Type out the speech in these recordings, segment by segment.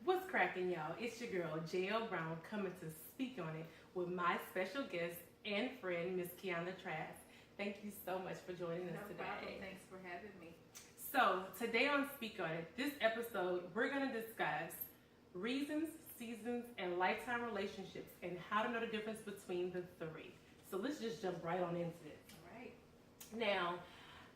What's cracking, y'all? It's your girl, JL Brown, coming to speak on it with my special guest and friend, Miss Kiana Trask. Thank you so much for joining us today. No problem. Thanks for having me. So, today on Speak On It, this episode, we're going to discuss reasons, seasons, and lifetime relationships and how to know the difference between the three. So, let's just jump right on into this. All right. Now,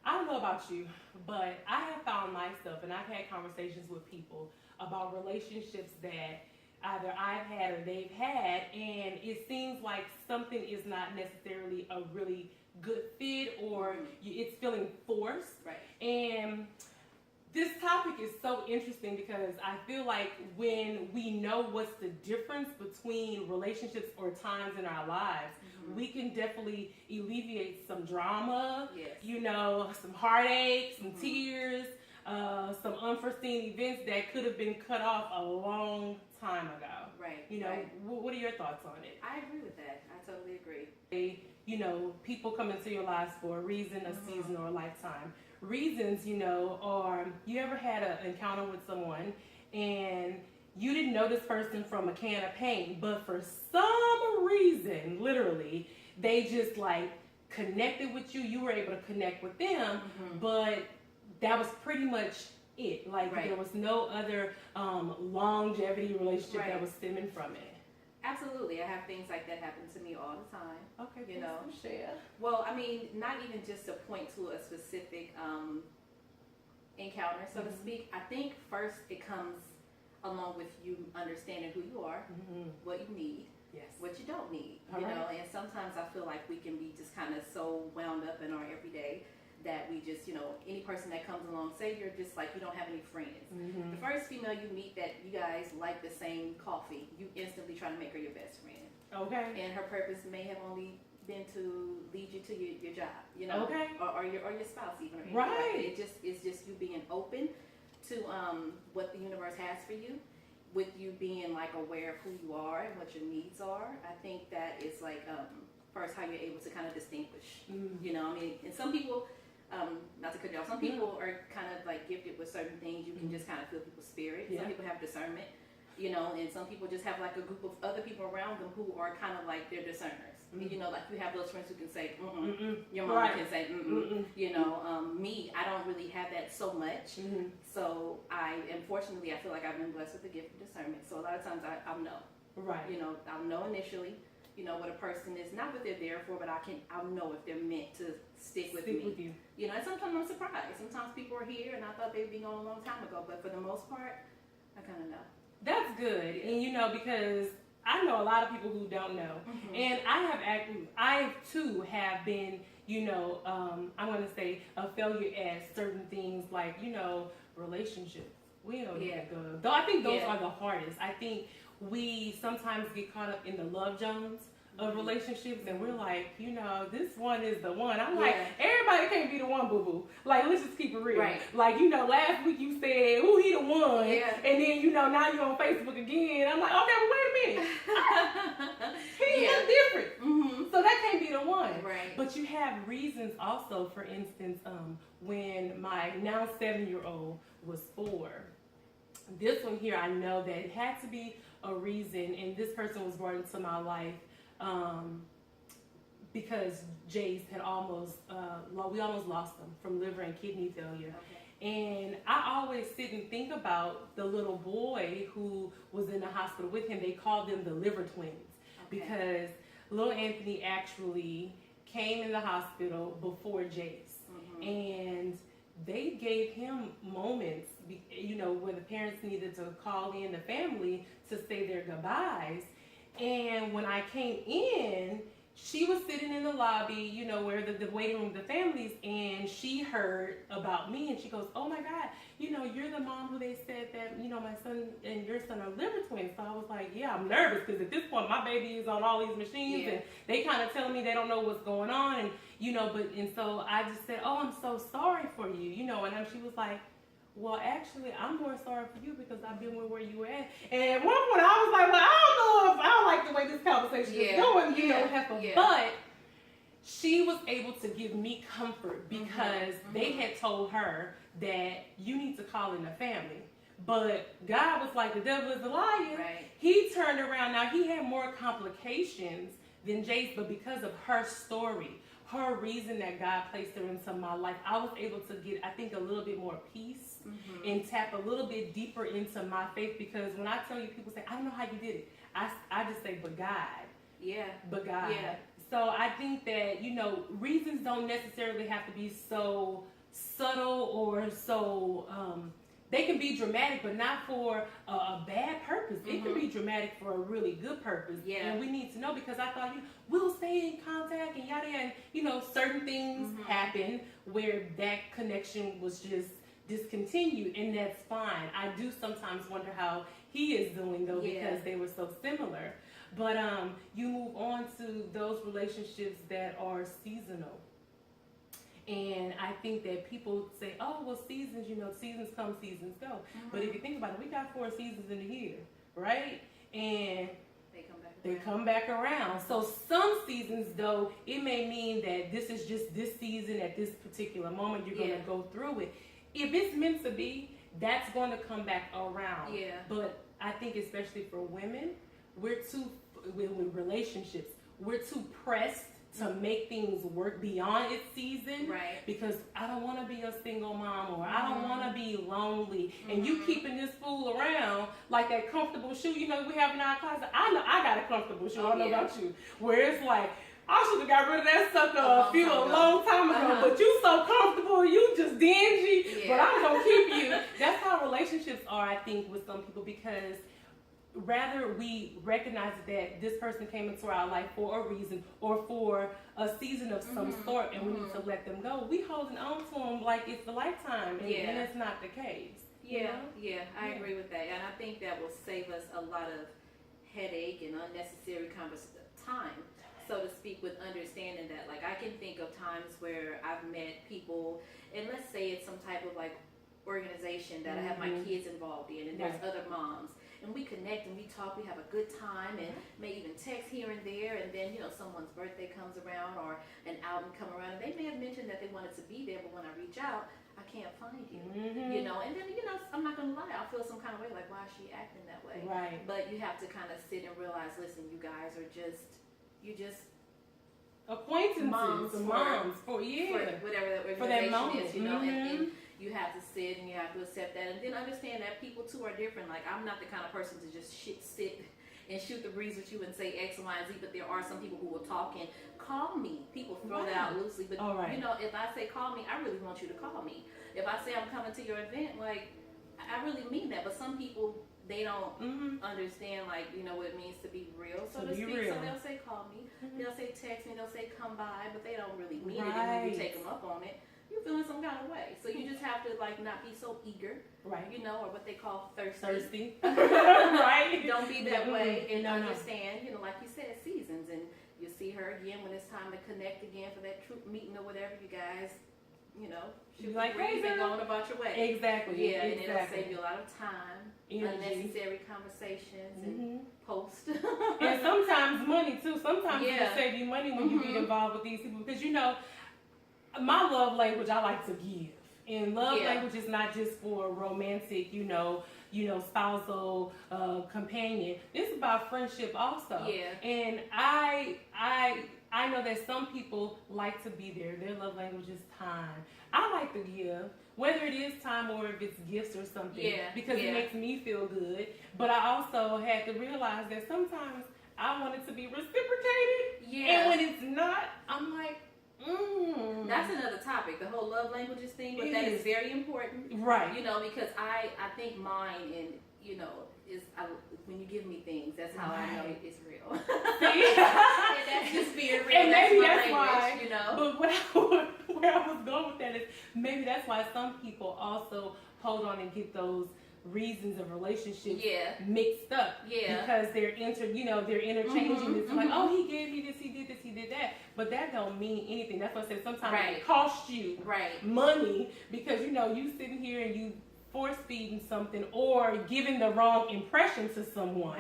I don't know about you, but I have found myself, and I've had conversations with people about relationships that either I've had or they've had, and it seems like something is not necessarily a really good fit, or it's feeling forced. Right. And this topic is so interesting because I feel like when we know what's the difference between relationships or times in our lives, we can definitely alleviate some drama, Yes. some heartache, some tears, some unforeseen events that could have been cut off a long time ago. Right. Right. Right. What are your thoughts on it? I agree with that. I totally agree. People come into your lives for a reason, a season, or a lifetime. Reasons, are you ever had an encounter with someone and you didn't know this person from a can of paint, but for some reason, literally, they just connected with you. You were able to connect with them, but that was pretty much it. Right. There was no other longevity relationship that was stemming from it. Absolutely. I have things like that happen to me all the time. Okay, You know. share. Well, I mean, not even just to point to a specific encounter, so to speak. I think first it comes along with you understanding who you are, what you need, Yes. what you don't need. All You right. know, and sometimes I feel like we can be just kind of so wound up in our everyday that we just, any person that comes along, say you're just like you don't have any friends. The first female you meet that you guys like the same coffee, you instantly try to make her your best friend. Okay. And her purpose may have only been to lead you to your job, Okay. or your spouse even. Or anything Right. like that. It's just you being open to what the universe has for you, with you being aware of who you are and what your needs are. I think that is first how you're able to kind of distinguish. And some people. Not to cut you off, some people are kind of gifted with certain things. You can just kind of feel people's spirit. Yeah. Some people have discernment, and some people just have a group of other people around them who are kind of like they're discerners. And, you have those friends who can say, your mom can say, me, I don't really have that so much. So unfortunately, I feel like I've been blessed with the gift of discernment. So a lot of times I'll know. Right. I'll know initially. What a person is, not what they're there for, but I'll know if they're meant to stick with me. With you. And sometimes I'm surprised. Sometimes people are here and I thought they'd be gone a long time ago, but for the most part, I kind of know. That's good. And because I know a lot of people who don't know. And I too have been, I'm going to say a failure at certain things relationships. We don't even go. Though I think those are the hardest. I think we sometimes get caught up in the love Jones of relationships, and we're like, this one is the one. I'm like, everybody can't be the one, boo boo. Let's just keep it real. Right. Last week you said, "Ooh, he the one," Yeah. and then now you're on Facebook again. I'm like, okay, but wait a minute, he is different. So that can't be the one. Right. But you have reasons also. For instance, when my now 7-year-old was 4, this one here, I know that it had to be a reason, and this person was brought into my life because Jace had we almost lost him from liver and kidney failure. Okay. And I always sit and think about the little boy who was in the hospital with him. They called them the liver twins because little Anthony actually came in the hospital before Jace. And they gave him moments, where the parents needed to call in the family to say their goodbyes. And when I came in, she was sitting in the lobby, where the waiting room, the families, and she heard about me, and she goes, "Oh my God, you're the mom who they said that, my son and your son are liver twins." So I was like, yeah, I'm nervous because at this point my baby is on all these machines, and they kind of telling me they don't know what's going on, and and so I just said, "Oh, I'm so sorry for you," and then she was like, "Well, actually, I'm more sorry for you because I've been where you were at." And at one point, I was like, "Well, I don't like the way this conversation is going, Heifer." But she was able to give me comfort because they had told her that you need to call in the family. But God was like, the devil is a liar. Right. He turned around. Now, he had more complications than Jace, but because of her story, her reason that God placed her into my life, I was able to get, I think, a little bit more peace and tap a little bit deeper into my faith. Because when I tell you, people say, I don't know how you did it. I just say, but God. Yeah. But God. Yeah. So I think that, reasons don't necessarily have to be so subtle or so, they can be dramatic, but not for a bad purpose. It can be dramatic for a really good purpose. Yeah. And we need to know, because I thought, we'll stay in contact and yada yada. And, certain things happen where that connection was just discontinued, and that's fine. I do sometimes wonder how he is doing, though, because they were so similar. But you move on to those relationships that are seasonal. And I think that people say, oh, well, seasons, seasons come, seasons go. But if you think about it, we got 4 seasons in a year, right? And they come back around. So some seasons, though, it may mean that this is just this season at this particular moment. You're going to go through it. If it's meant to be, that's going to come back around. Yeah. But I think especially for women, with relationships, we're too pressed to make things work beyond its season. Right. Because I don't want to be a single mom, or I don't want to be lonely. And you keeping this fool around like that comfortable shoe, we have in our closet. I know I got a comfortable shoe. I don't know about you. Where it's like, I should have got rid of that sucker a long time ago, but you so comfortable, you just dingy, but I'm going to keep you. That's how relationships are, I think, with some people, because rather we recognize that this person came into our life for a reason or for a season of some sort, and we need to let them go. We holding on to them like it's a lifetime, and it's not the case. I agree with that, and I think that will save us a lot of headache and unnecessary time, so to speak, with understanding that. Like, I can think of times where I've met people, and let's say it's some type of like organization that I have my kids involved in, and there's other moms, and we connect and we talk, we have a good time, and may even text here and there, and then someone's birthday comes around or an outing come around, and they may have mentioned that they wanted to be there, but when I reach out, I can't find you. And then I'm not gonna lie, I'll feel some kind of way, like, why is she acting that way? Right. But you have to kind of sit and realize, listen, you guys are just acquaintances, moms for whatever that organization is, and you have to sit and you have to accept that, and then understand that people too are different. Like, I'm not the kind of person to just sit and shoot the breeze with you and say X, Y, and Z, but there are some people who will talk and call me. People throw that out loosely, but if I say call me, I really want you to call me. If I say I'm coming to your event, like, I really mean that, but some people, they don't understand, like, what it means to be real, so to speak. So they'll say call me, they'll say text me, they'll say come by, but they don't really mean it. And when you take them up on it, you're feeling some kind of way. So you just have to, like, not be so eager, right? Or what they call thirsty. Right? Don't be that way, and understand, like you said, seasons, and you'll see her again when it's time to connect again for that troop meeting or whatever. You guys, shoot like, the breeze and going about your way. Exactly. Yeah, and it'll save you a lot of time, unnecessary conversations, and post. And sometimes money too. Sometimes it'll save you money when you get involved with these people, because my love language, I like to give. And love language is not just for romantic, spousal companion. It's about friendship also. Yeah. And I know that some people like to be there. Their love language is time. I like to give, whether it is time or if it's gifts or something, because it makes me feel good. But I also had to realize that sometimes I want it to be reciprocated. Yeah. And when it's not, I'm like, That's another topic, the whole love languages thing, but that is very important. Right. Because I think mine, and, is when you give me things, that's how I know it's real. And that's just being real. And maybe that's language, why, but where I was going with that is, maybe that's why some people also hold on and get those reasons of relationships mixed up, because they're interchanging this, like, oh, he gave me this, he did this, he did that, but that don't mean anything. That's what I said, sometimes it costs you money, because you sitting here and you force feeding something or giving the wrong impression to someone,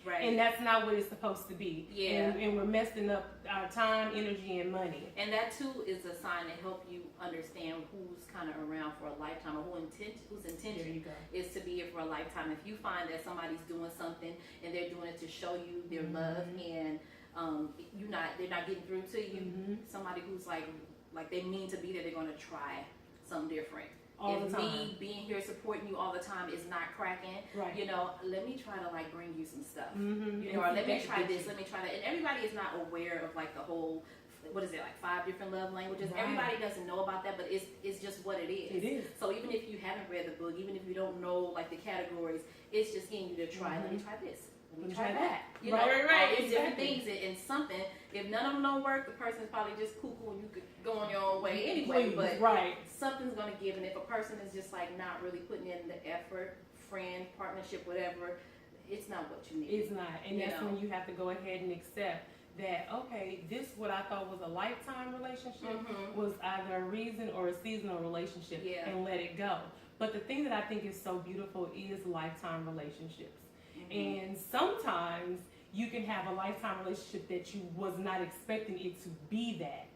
Right. And that's not what it's supposed to be. Yeah. And we're messing up our time, energy, and money. And that too is a sign to help you understand who's kind of around for a lifetime, or whose There intention you go. is to be here for a lifetime. If you find that somebody's doing something and they're doing it to show you their love, and they're not getting through to you, somebody who's like they mean to be there, they're going to try something different. All If the time. me being here supporting you all the time is not cracking, Right. let me try to like bring you some stuff. Mm-hmm. Or let me try this, let me try that. And everybody is not aware of like the whole, what is it, like 5 different love languages. Right. Everybody doesn't know about that, but it's just what it is. It is. So even if you haven't read the book, even if you don't know like the categories, it's just getting you to try. Let me try this. Let me try that. Right. All these different Exactly. things and something. If none of them don't work, the person's probably just cuckoo and you could go on your own way anyway. Please, But right. something's gonna give, and if a person is just like not really putting in the effort, friend, partnership, whatever, it's not what you need. It's not. And You that's know. when you have to go ahead and accept that, okay, this what I thought was a lifetime relationship was either a reason or a seasonal relationship, Yeah. and let it go. But the thing that I think is so beautiful is lifetime relationships. And sometimes you can have a lifetime relationship that you was not expecting it to be that.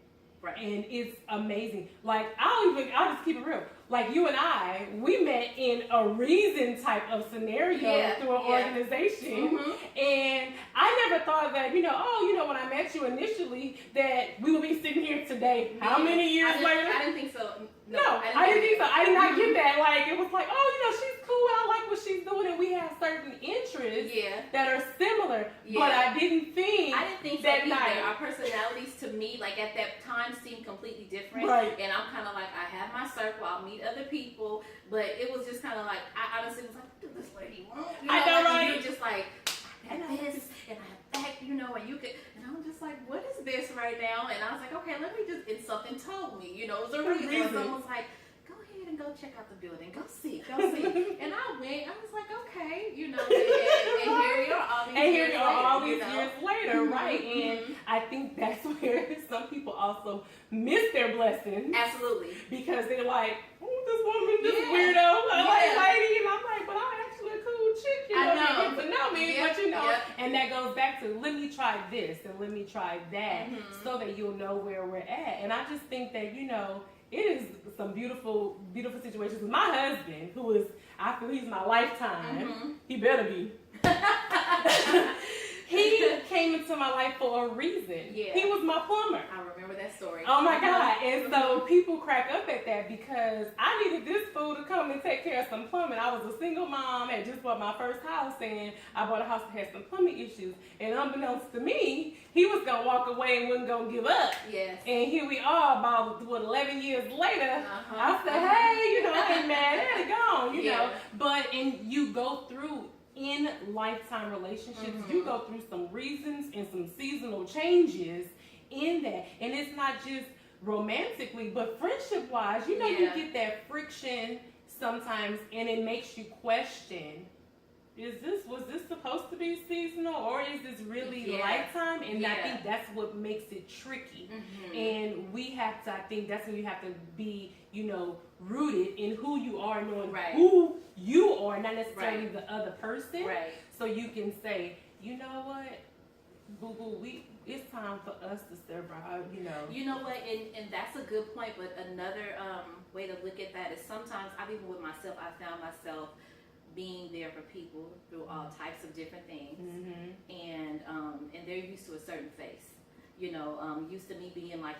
Right. And it's amazing. Like, I'll just keep it real. Like, you and I, we met in a reason type of scenario through an organization. And I never thought that, when I met you initially, that we would be sitting here today. How many years later? I didn't think so. No, I didn't think so. I did not get that. Like, it was like, she's cool. I like what she's doing. And we have certain interests that are similar. But I didn't think so that either. night. Our personalities to me, like at that time, seemed completely different. Right. And I'm kind of like, I have my circle. I'll meet other people. But it was just kind of like, I honestly was like, what does this lady want? I know, like, right? You're just like, I have this and I have that, and you could. And I'm just like, what is this right now? And I was like, okay, let me just. And something told me, it was a reason. Someone was like, go ahead and go check out the building. Go see. And I went. I was like, okay, and here you are all these years later. Years later, right? And I think that's where some people also miss their blessings. Absolutely. Because they're like, this woman, this weirdo, lady, and I'm like, but I'm actually a cool chick, I know. You get to know me, but Yep. and that goes back to, let me try this and let me try that, so that you'll know where we're at. And I just think that, it is some beautiful, beautiful situations with my husband, I feel he's my lifetime. He better be. He came into my life for a reason. Yeah. He was my plumber. I remember that story. Oh my God. And so people crack up at that because I needed this fool to come and take care of some plumbing. I was a single mom, had just bought my first house, and I bought a house that had some plumbing issues. And unbeknownst to me, he was going to walk away and wasn't going to give up. Yes. And here we are about, 11 years later. I said, hey, I ain't mad at it, gone, But, and you go through in lifetime relationships, you go through some reasons and some seasonal changes in that. And it's not just romantically, but friendship wise, you get that friction sometimes, and it makes you question, was this supposed to be seasonal, or is this really lifetime? And I think that's what makes it tricky. And I think that's when you have to be, rooted in who you are, knowing who you are, not necessarily the other person. Right. So you can say, you know what, boo-boo, it's time for us to survive, You know what, and that's a good point, but another way to look at that is sometimes, even with myself, I found myself being there for people through all types of different things, and they're used to a certain face, used to me being like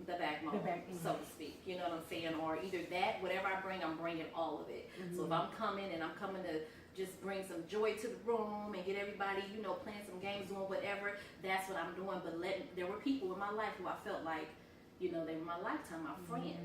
the back mom, so to speak, you know what I'm saying, or either that, whatever I bring, I'm bringing all of it. So if I'm coming to just bring some joy to the room and get everybody, playing some games, doing whatever, that's what I'm doing. But there were people in my life who I felt like, they were my lifetime, my friends.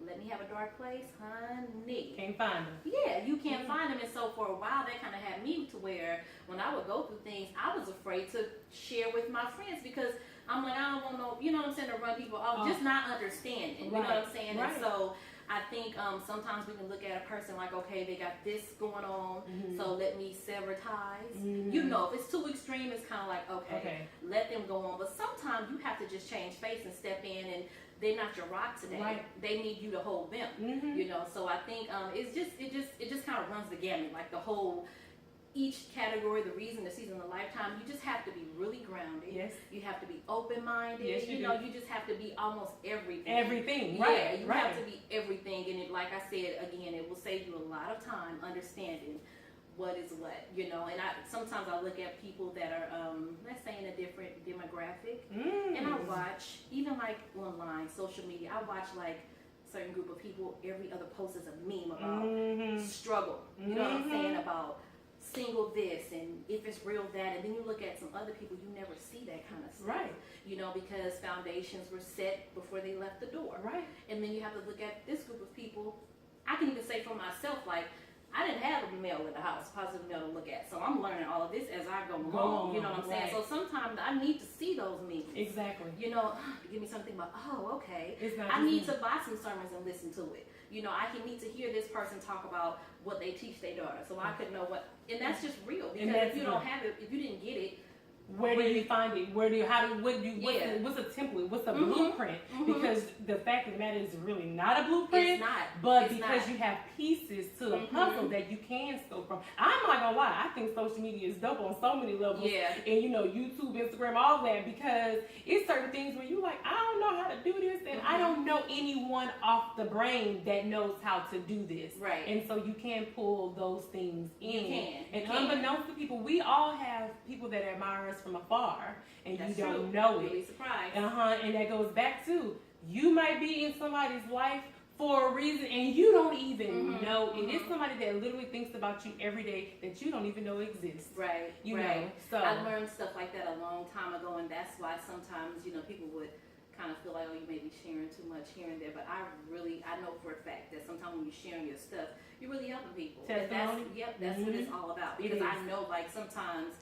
Let me have a dark place, honey. Can't find them. Yeah, you can't find them. And so for a while, that kind of had me to where when I would go through things, I was afraid to share with my friends because I'm like, I don't want no, to run people off, just not understanding. You know what I'm saying? Right. And so I think sometimes we can look at a person like, okay, they got this going on, so let me sever ties. If it's too extreme, it's kind of like, okay, let them go on. But sometimes you have to just change face and step in, and they're not your rock today. Right. They need you to hold them. So I think it just kind of runs the gamut, like the whole each category, the reason, the season, the lifetime, you just have to be really grounded. Yes. You have to be open-minded. Yes, you know, do. you just have to be almost everything. Everything, Yeah, right? you right. have to be everything, and it, like I said again, it will save you a lot of time understanding what is what, you know. And sometimes I look at people that are, let's say, in a different demographic, and I watch, even like online, social media, I watch like certain group of people, every other post is a meme about struggle. You know what I'm saying? About single this, and if it's real that, and then you look at some other people, you never see that kind of stuff. Right. You know, because foundations were set before they left the door. Right. And then you have to look at this group of people. I can even say for myself, like, I didn't have a male in the house, positive male to look at. So I'm learning all of this as I go along. You know what I'm saying? Right. So sometimes I need to see those memes. Exactly. You know, give me something about, oh, okay. It's not I just need me. to buy some sermons and listen to it. You know, I can need to hear this person talk about what they teach their daughter. So I could know what, and that's just real. Because if you don't have it, if you didn't get it, where do you find it? Where do you, how do, what do you, what's a template? What's a blueprint? Because the fact of the matter is really not a blueprint. It's not. But It's because not. you have pieces to the puzzle that you can steal from. I'm not gonna lie, I think social media is dope on so many levels. Yeah. And you know, YouTube, Instagram, all that, because it's certain things where you like, I don't know how to do this, and I don't know anyone off the brain that knows how to do this. Right. And so you can pull those things in. You can. And You can. unbeknownst to people, we all have people that admire us from afar, and That's you don't true. know You'll it. be surprised. And that goes back to, you might be in somebody's life for a reason, and you don't even know it. It's somebody that literally thinks about you every day that you don't even know exists. Right. You right. know, so I learned stuff like that a long time ago, and that's why sometimes, you know, people would kind of feel like, oh, you may be sharing too much here and there. But I know for a fact that sometimes when you're sharing your stuff, you're really helping people. Testimony? That's what it's all about. It Because is. I know, like, sometimes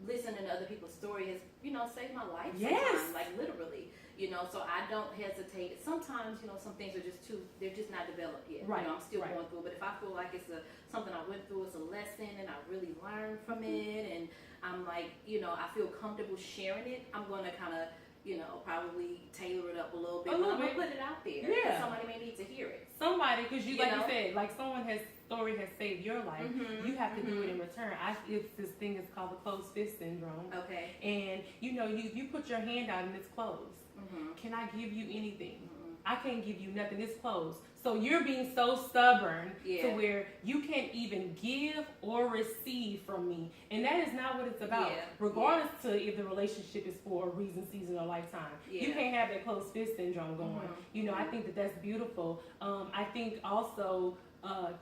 listening to other people's story has, you know, saved my life. Yes. Sometimes, like literally. You know, so I don't hesitate. Sometimes, you know, some things are just they're just not developed yet. Right, You know, I'm still right. going through. But if I feel like it's something I went through, it's a lesson, and I really learned from it, and I'm like, you know, I feel comfortable sharing it, I'm going to kind of, you know, probably tailor it up a little bit. A little but I'm bit. going to put it out there. Yeah. 'Cause somebody may need to hear it. somebody, because you You like know? you said, like someone's story has saved your life. You have to do it in return. It's this thing is called the closed fist syndrome. Okay. And you know, you put your hand out and it's closed. Can I give you anything? I can't give you nothing. It's closed. So you're being so stubborn to Yeah. where you can't even give or receive from me. And that is not what it's about. Yeah. Regardless to if the relationship is for a reason, season, or lifetime. You Yeah. can't have that closed fist syndrome going. You know, I think that's beautiful. I think also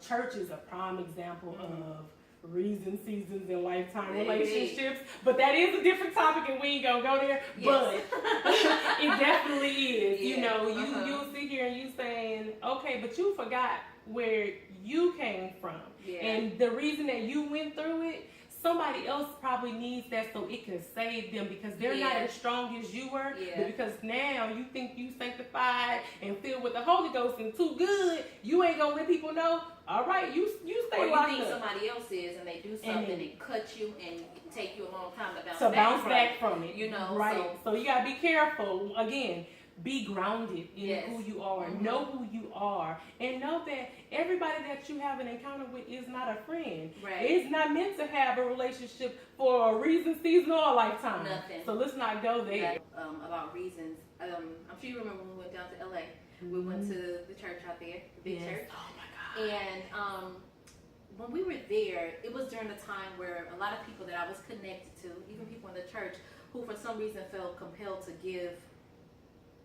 church is a prime example of reason, seasons, and lifetime Maybe. relationships. But that is a different topic, and we ain't gonna go there. Yes. But it definitely is. You Yeah. know, you sit here and you saying, okay, but you forgot where you came from, Yeah. and the reason that you went through it. Somebody else probably needs that so it can save them because they're not Yeah. as strong as you were. Yeah. But because now you think you sanctified and filled with the Holy Ghost and too good, you ain't gonna let people know. All right, you stay Or you locked think up. somebody else is, and they do something and cut you and take you a long time to bounce To back bounce from back it. from it. You know, right? So you gotta be careful. Again, be grounded in Yes. who you are. Know who you are, and know that everybody that you have an encounter with is not a friend. Right. It's not meant to have a relationship for a reason, season, or a lifetime. Nothing. So let's not go there. About reasons. I'm sure you remember when we went down to LA. We went to the church out there, the big church. Oh my God. And when we were there, it was during a time where a lot of people that I was connected to, even people in the church, who for some reason felt compelled to give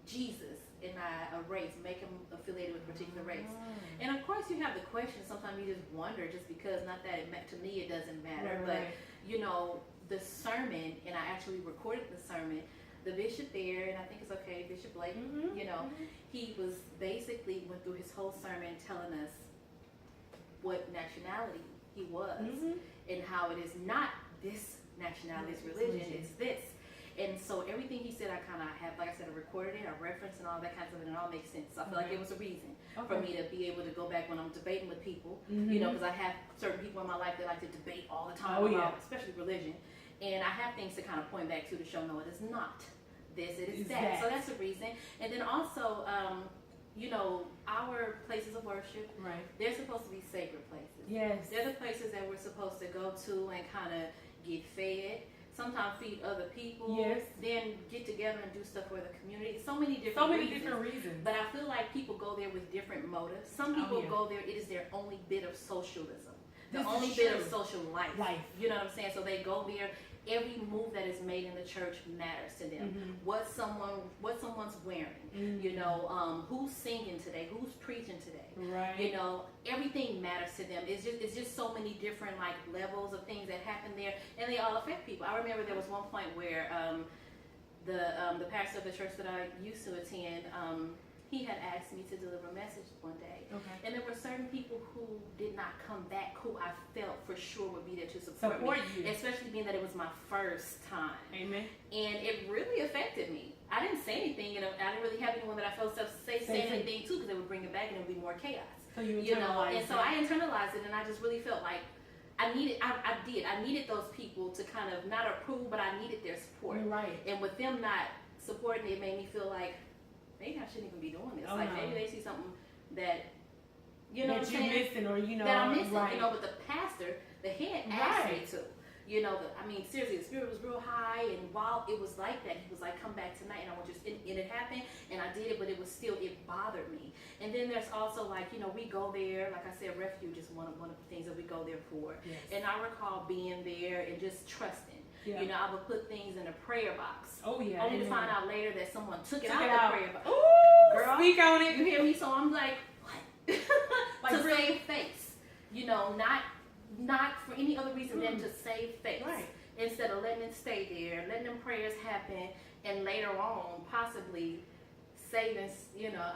Jesus in a race, make him affiliated with a particular race. And of course, you have the question. Sometimes you just wonder, just because, not that to me it doesn't matter, but you know, the sermon, and I actually recorded the sermon. The bishop there, and I think it's okay, Bishop Blake, you know, he was basically went through his whole sermon telling us what nationality he was and how it is not this nationality, this religion, it's this. And so everything he said, I kind of have, like I said, I recorded it, I referenced and all that kind of stuff, and it all makes sense. So I feel like it was a reason for me to be able to go back when I'm debating with people, you know, because I have certain people in my life that like to debate all the time about, especially religion. And I have things to kind of point back to show, no, it is not this, it is that. So that's a reason. And then also, you know, our places of worship, Right. they're supposed to be sacred places. Yes. They're the places that we're supposed to go to and kind of get fed. Sometimes feed other people. Yes. Then get together and do stuff for the community. So many different So many reasons. different reasons. But I feel like people go there with different motives. Some people yeah. go there, it is their only bit of socialism. The This is only bit true. of social life. You know what I'm saying? So they go there. Every move that is made in the church matters to them. Mhm. What someone's wearing. Mhm. You know, who's singing today? Who's preaching today? Right. You know, everything matters to them. It's just so many different like levels of things that happen there, and they all affect people. I remember there was one point where the pastor of the church that I used to attend, he had asked me to deliver a message one day, Okay. and there were certain people who did not come back, who I felt for sure would be there to support me, you. especially being that it was my first time. Amen. And it really affected me. I didn't say anything, and I didn't really have anyone that I felt say anything to, because they would bring it back and it would be more chaos. So you You know, internalized and so it. I internalized it, and I just really felt like I needed those people to kind of not approve, but I needed their support. You're right. And with them not supporting it, made me feel like maybe I shouldn't even be doing this. Oh, like no. maybe they see something that, you know, that what I'm you're saying, missing, or you know, that I'm missing. right. You know, but the pastor, the head asked me Right. to. You know, I mean, seriously, the spirit was real high, and while it was like that, he was like, "Come back tonight," and I want you. And it happened, and I did it, but it was still, it bothered me. And then there's also like, you know, we go there, like I said, refuge is one of the things that we go there for. Yes. And I recall being there and just trusting. Yeah. You know, I would put things in a prayer box, Oh yeah. only to Amen. find out later that someone took it Took out it of out. the prayer box. Ooh, Girl, speak on it. You hear me? So I'm like, what? Like, to really? save face. You know, not for any other reason than to save face. Right. Instead of letting it stay there, letting them prayers happen, and later on possibly saving, you know.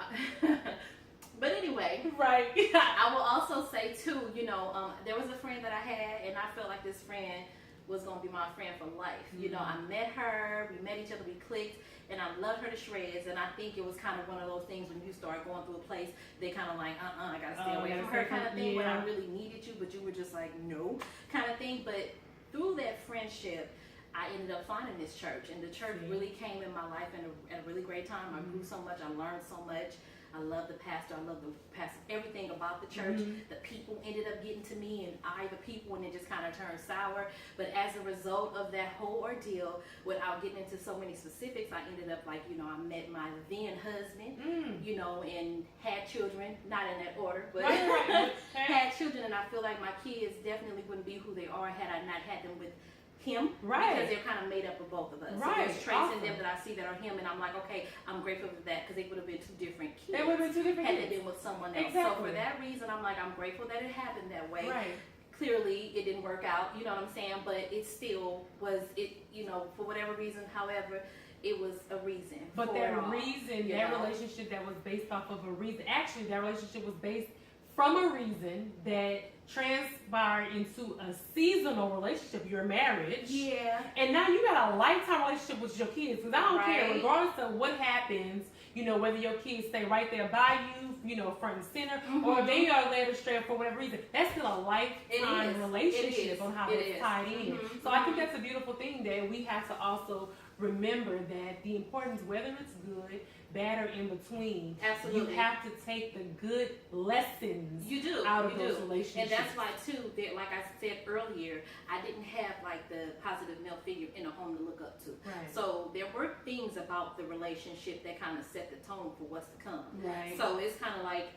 But anyway, Right. I will also say too, you know, there was a friend that I had, and I felt like this friend was gonna be my friend for life. You know, I met her, we met each other, we clicked, and I loved her to shreds. And I think it was kind of one of those things when you start going through a place, they kind of like, I gotta stay away from her kind of thing. When I really needed you, but you were just like, no, kind of thing. But through that friendship, I ended up finding this church, and the church really came in my life at a really great time. I grew so much, I learned so much. I love the pastor, everything about the church. The people ended up getting to me, and the people, and it just kind of turned sour. But as a result of that whole ordeal, without getting into so many specifics, I ended up like, you know, I met my then husband, you know, and had children, not in that order, but had children, and I feel like my kids definitely wouldn't be who they are had I not had them with him, because they're kind of made up of both of us. So there's traits in them that I see that are him, and I'm like, okay, I'm grateful for that, because they would have been two different kids. They would have been two different had kids. they been with someone else. Exactly. So for that reason, I'm like, I'm grateful that it happened that way. Right. Clearly, it didn't work out. You know what I'm saying? But it still was. It, you know, for whatever reason, however, it was a reason. But for that it all, reason, you that know? relationship that was based off of a reason. Actually, that relationship was based from a reason that transpired into a seasonal relationship, your marriage. Yeah. And now you got a lifetime relationship with your kids. Because I don't care, Right. regardless of what happens, you know, whether your kids stay right there by you know, front and center, or if they are led astray for whatever reason, that's still a lifetime relationship on how it's tied in. So I think that's a beautiful thing that we have to also remember, that the importance, whether it's good, bad, or in between, Absolutely. you have to take the good lessons You do. out of you those do. relationships. And that's why, too, that, like I said earlier, I didn't have, like, the positive male figure in a home to look up to. Right. So there were things about the relationship that kind of set the tone for what's to come. Right. So it's kind of like,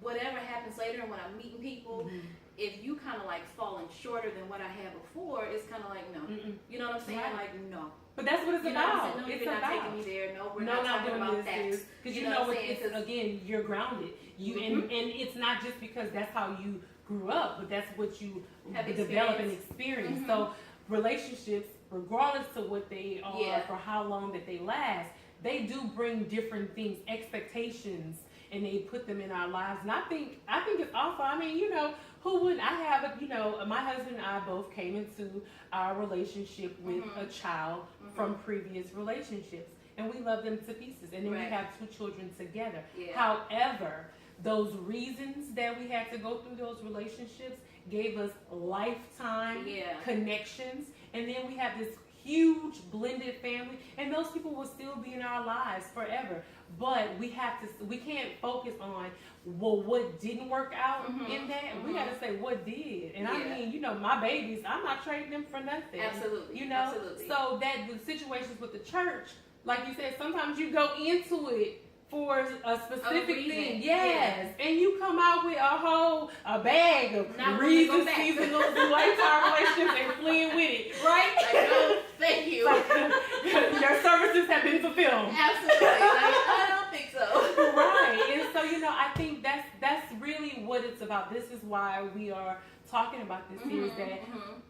whatever happens later, and when I'm meeting people, if you kind of, like, falling shorter than what I had before, it's kind of like, no. You know what I'm saying? Right. Like, no. But that's what it's You know what I'm about. saying? No, It's you're about. not taking me there. No, we're No, not not talking doing about that. Because you know know, what I'm saying? it's, again, you're grounded. You and it's not just because that's how you grew up, but that's what you Have develop and experienced. experience. So relationships, regardless of what they are, Yeah. for how long that they last, they do bring different things, expectations, and they put them in our lives. And I think it's awful. I mean, you know, who wouldn't? I have, you know, my husband and I both came into our relationship with a child from previous relationships, and we love them to pieces. And then we have 2 children together. Yeah. However, those reasons that we had to go through those relationships gave us lifetime Yeah. connections, and then we have this huge blended family, and those people will still be in our lives forever. But we can't focus on, well, what didn't work out in that. We got to say what did. And I mean, you know, my babies, I'm not trading them for nothing. Absolutely. You know, Absolutely. so that the situations with the church, like you said, sometimes you go into it for a specific thing, yes, and you come out with a bag of reasons, seasonals, and lifetime relationships, and fleeing with it, right? Like, no, thank you. Your services have been fulfilled. Absolutely. Like, I don't think so. Right, and so, you know, I think that's really what it's about. This is why we are talking about this series, that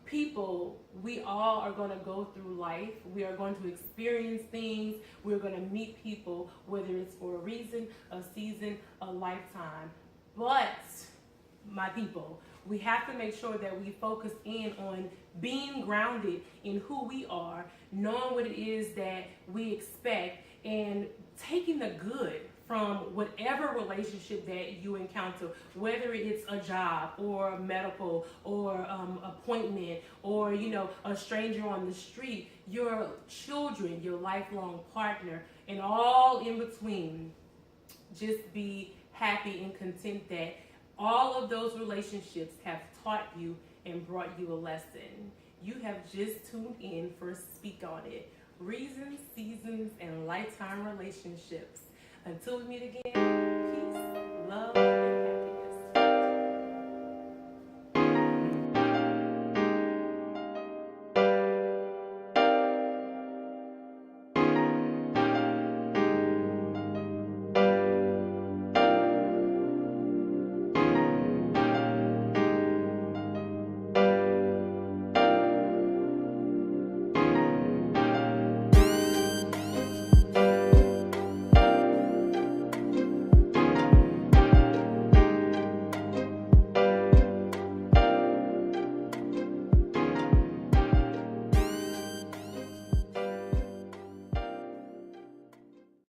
people, we all are going to go through life. We are going to experience things. We're going to meet people, whether it's for a reason, a season, a lifetime. But, my people, we have to make sure that we focus in on being grounded in who we are, knowing what it is that we expect, and taking the good from whatever relationship that you encounter, whether it's a job or medical or appointment or, you know, a stranger on the street, your children, your lifelong partner, and all in between. Just be happy and content that all of those relationships have taught you and brought you a lesson. You have just tuned in for Speak On It. Reasons, seasons, and lifetime relationships. Until we meet again, peace, love, and